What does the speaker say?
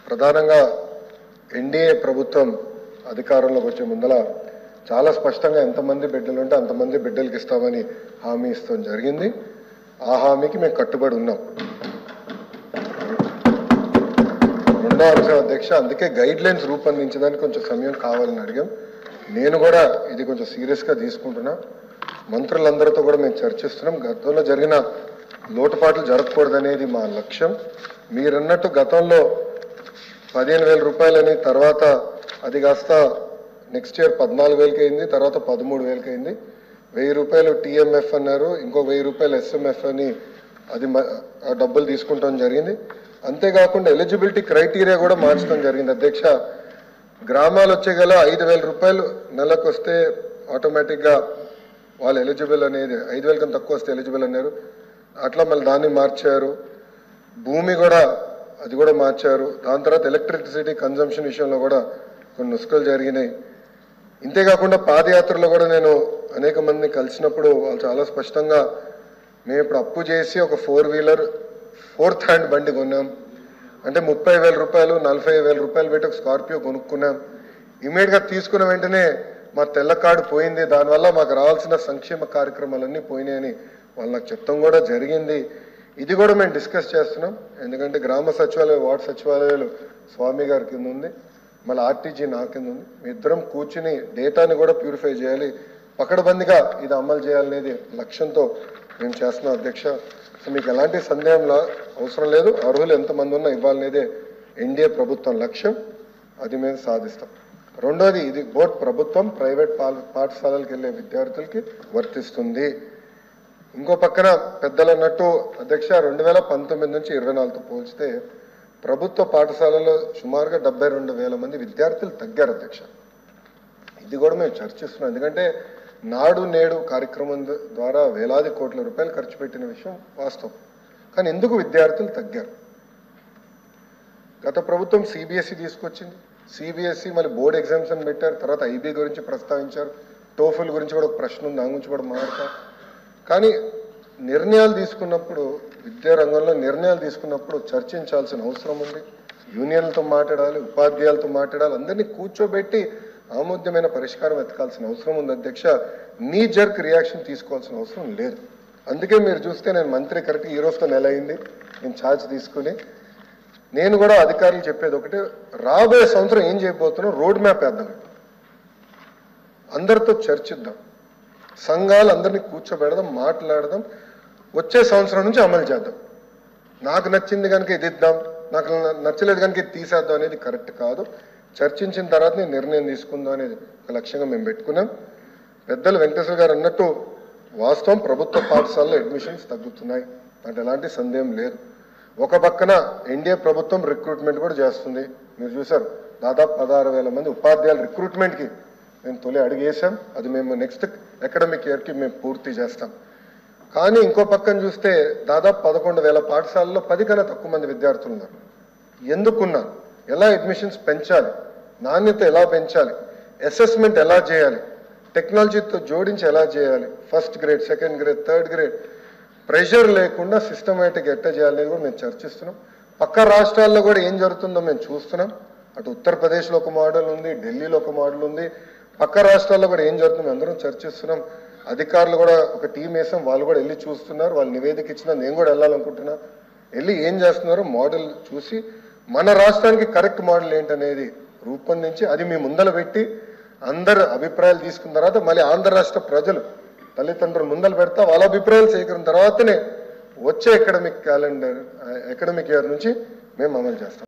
ప్రధానంగా ఎన్డీఏ ప్రభుత్వం అధికారంలోకి వచ్చే ముందల చాలా స్పష్టంగా ఎంతమంది బిడ్డలు ఉంటే అంతమంది బిడ్డలకి ఇస్తామని హామీ ఇస్తాం జరిగింది. ఆ హామీకి మేము కట్టుబడి ఉన్నాం. రెండో అంశం అధ్యక్ష, అందుకే గైడ్ లైన్స్ రూపొందించడానికి కొంచెం సమయం కావాలని అడిగాం. నేను కూడా ఇది కొంచెం సీరియస్గా తీసుకుంటున్నా. మంత్రులందరితో కూడా మేము చర్చిస్తున్నాం. గతంలో జరిగిన లోటుపాట్లు జరగకూడదనేది మా లక్ష్యం. మీరన్నట్టు గతంలో 15,000 రూపాయలని, తర్వాత అది కాస్త నెక్స్ట్ ఇయర్ 14,000కి అయింది, తర్వాత 13,000కి అయింది. 1,000 రూపాయలు టీఎంఎఫ్ అన్నారు, ఇంకో 1,000 రూపాయలు ఎస్ఎంఎఫ్ అని అది డబ్బులు తీసుకుంటాం జరిగింది. అంతేకాకుండా ఎలిజిబిలిటీ క్రైటీరియా కూడా మార్చడం జరిగింది అధ్యక్ష. గ్రామాలు వచ్చే గల 5,000 రూపాయలు నెలకు వస్తే ఆటోమేటిక్గా వాళ్ళు ఎలిజిబుల్ అనేది, 5,000 కన్నా తక్కువ వస్తే ఎలిజిబుల్ అన్నారు. అట్లా మళ్ళీ దాన్ని మార్చారు. భూమి కూడా అది కూడా మార్చారు. దాని తర్వాత ఎలక్ట్రిసిటీ కన్జంప్షన్ విషయంలో కూడా కొన్ని నుస్ఖలు జరిగినాయి. ఇంతేకాకుండా పాదయాత్రలో కూడా నేను అనేక మందిని కలిసినప్పుడు వాళ్ళు చాలా స్పష్టంగా, మేము ఇప్పుడు అప్పు చేసి ఒక 4 వీలర్ 4th హ్యాండ్ బండి కొన్నాం అంటే 30,000 రూపాయలు 40,000 రూపాయలు పెట్టి ఒక స్కార్పియో కొనుక్కున్నాం. ఇమీడియట్గా తీసుకున్న వెంటనే మా తెల్ల కార్డు పోయింది, దానివల్ల మాకు రావాల్సిన సంక్షేమ కార్యక్రమాలన్నీ పోయినాయని వాళ్ళు నాకు చెప్తాం కూడా జరిగింది. ఇది కూడా మేము డిస్కస్ చేస్తున్నాం. ఎందుకంటే గ్రామ సచివాలయం, వార్డు సచివాలయాలు స్వామి గారి కింద ఉంది, మళ్ళీ ఆర్టీజీ నా కింద ఉంది. మీ ఇద్దరం కూర్చుని డేటాని కూడా ప్యూరిఫై చేయాలి, పకడ్బందీగా ఇది అమలు చేయాలనేది లక్ష్యంతో మేము చేస్తున్నాం అధ్యక్ష. సో మీకు ఎలాంటి సందేహంలా అవసరం లేదు. అర్హులు ఎంతమంది ఉన్నా ఇవ్వాలనేదే ఎన్డీఏ ప్రభుత్వం లక్ష్యం. అది మేము సాధిస్తాం. రెండోది, ఇది బోత్ ప్రభుత్వం ప్రైవేట్ పాఠశాలలకు వెళ్ళే విద్యార్థులకి వర్తిస్తుంది. ఇంకో పక్కన పెద్దలు అన్నట్టు అధ్యక్ష, 2019 నుంచి 24తో పోల్చితే ప్రభుత్వ పాఠశాలలో సుమారుగా 72,000 మంది విద్యార్థులు తగ్గారు అధ్యక్ష. ఇది కూడా మేము చర్చిస్తున్నాం. ఎందుకంటే నాడు నేడు కార్యక్రమం ద్వారా వేలాది కోట్ల రూపాయలు ఖర్చు పెట్టిన విషయం వాస్తవం. కానీ ఎందుకు విద్యార్థులు తగ్గారు? గత ప్రభుత్వం సిబిఎస్ఈ తీసుకొచ్చింది, సిబిఎస్ఈ మళ్ళీ బోర్డ్ ఎగ్జామ్స్ అని పెట్టారు, తర్వాత ఐబీ గురించి ప్రస్తావించారు, టోఫుల్ గురించి కూడా ఒక ప్రశ్న ఉంది, దాని గురించి కూడా మాట్లాడతారు. కానీ నిర్ణయాలు తీసుకున్నప్పుడు, విద్యారంగంలో నిర్ణయాలు తీసుకున్నప్పుడు చర్చించాల్సిన అవసరం ఉంది. యూనియన్లతో మాట్లాడాలి, ఉపాధ్యాయులతో మాట్లాడాలి, అందరినీ కూర్చోబెట్టి ఆమోద్యమైన పరిష్కారం వెతకాల్సిన అవసరం ఉంది అధ్యక్ష. నీ జర్క్ రియాక్షన్ తీసుకోవాల్సిన అవసరం లేదు. అందుకే మీరు చూస్తే నేను మంత్రి కరెక్ట్ ఈ రోజుతో నెల అయింది నేను ఛార్జ్ తీసుకుని. నేను కూడా అధికారులు చెప్పేది ఒకటే, రాబోయే సంవత్సరం ఏం చేయబోతున్నాం రోడ్ మ్యాప్ వేద్దాం, అందరితో చర్చిద్దాం, సంఘాలు అందరినీ కూర్చోబెడదాం, మాట్లాడదాం, వచ్చే సంవత్సరం నుంచి అమలు చేద్దాం. నాకు నచ్చింది కనుక ఇది ఇద్దాం, నాకు నచ్చలేదు కనుక ఇది తీసేద్దాం అనేది కరెక్ట్ కాదు. చర్చించిన తర్వాత నేను నిర్ణయం తీసుకుందాం అనేది ఒక లక్ష్యంగా మేము పెట్టుకున్నాం. పెద్దలు వెంకటేశ్వర గారు అన్నట్టు వాస్తవం, ప్రభుత్వ పాఠశాలలో అడ్మిషన్స్ తగ్గుతున్నాయి అంటే ఎలాంటి సందేహం లేదు. ఒక పక్కన ఎన్డీఏ ప్రభుత్వం రిక్రూట్మెంట్ కూడా చేస్తుంది. మీరు చూసారు, దాదాపు 16,000 మంది ఉపాధ్యాయుల రిక్రూట్మెంట్కి మేము తొలి అడిగేసాం. అది మేము నెక్స్ట్ అకాడమిక్ ఇయర్కి మేము పూర్తి చేస్తాం. కానీ ఇంకో పక్కన చూస్తే దాదాపు 11,000 పాఠశాలలో 10 కన్నా తక్కువ మంది విద్యార్థులు ఉన్నారు. ఎందుకున్నారు? ఎలా అడ్మిషన్స్ పెంచాలి, నాణ్యత ఎలా పెంచాలి, అసెస్మెంట్ ఎలా చేయాలి, టెక్నాలజీతో జోడించి ఎలా చేయాలి, first grade, second grade, third grade pressure లేకుండా సిస్టమేటిక్ ఎట్లా చేయాలనేది కూడా మేము చర్చిస్తున్నాం. పక్క రాష్ట్రాల్లో కూడా ఏం జరుగుతుందో మేము చూస్తున్నాం. అటు ఉత్తరప్రదేశ్లో ఒక మోడల్ ఉంది, ఢిల్లీలో ఒక మోడల్ ఉంది, పక్క రాష్ట్రాల్లో కూడా ఏం జరుగుతుందో అందరం చర్చిస్తున్నాం. అధికారులు కూడా ఒక టీం వేసాం, వాళ్ళు కూడా వెళ్ళి చూస్తున్నారు. వాళ్ళు నివేదిక ఇచ్చినా నేను కూడా వెళ్ళాలనుకుంటున్నా. వెళ్ళి ఏం చేస్తున్నారో మోడల్ చూసి మన రాష్ట్రానికి కరెక్ట్ మోడల్ ఏంటనేది రూపొందించి అది మీ ముందర పెట్టి అందరు అభిప్రాయాలు తీసుకున్న తర్వాత మళ్ళీ ఆంధ్ర రాష్ట్ర ప్రజలు తల్లిదండ్రులు ముందలు పెడతా వాళ్ళ అభిప్రాయాలు సేకరించిన తర్వాతనే వచ్చే అకాడమిక్ ఇయర్ నుంచి మేము అమలు చేస్తాం.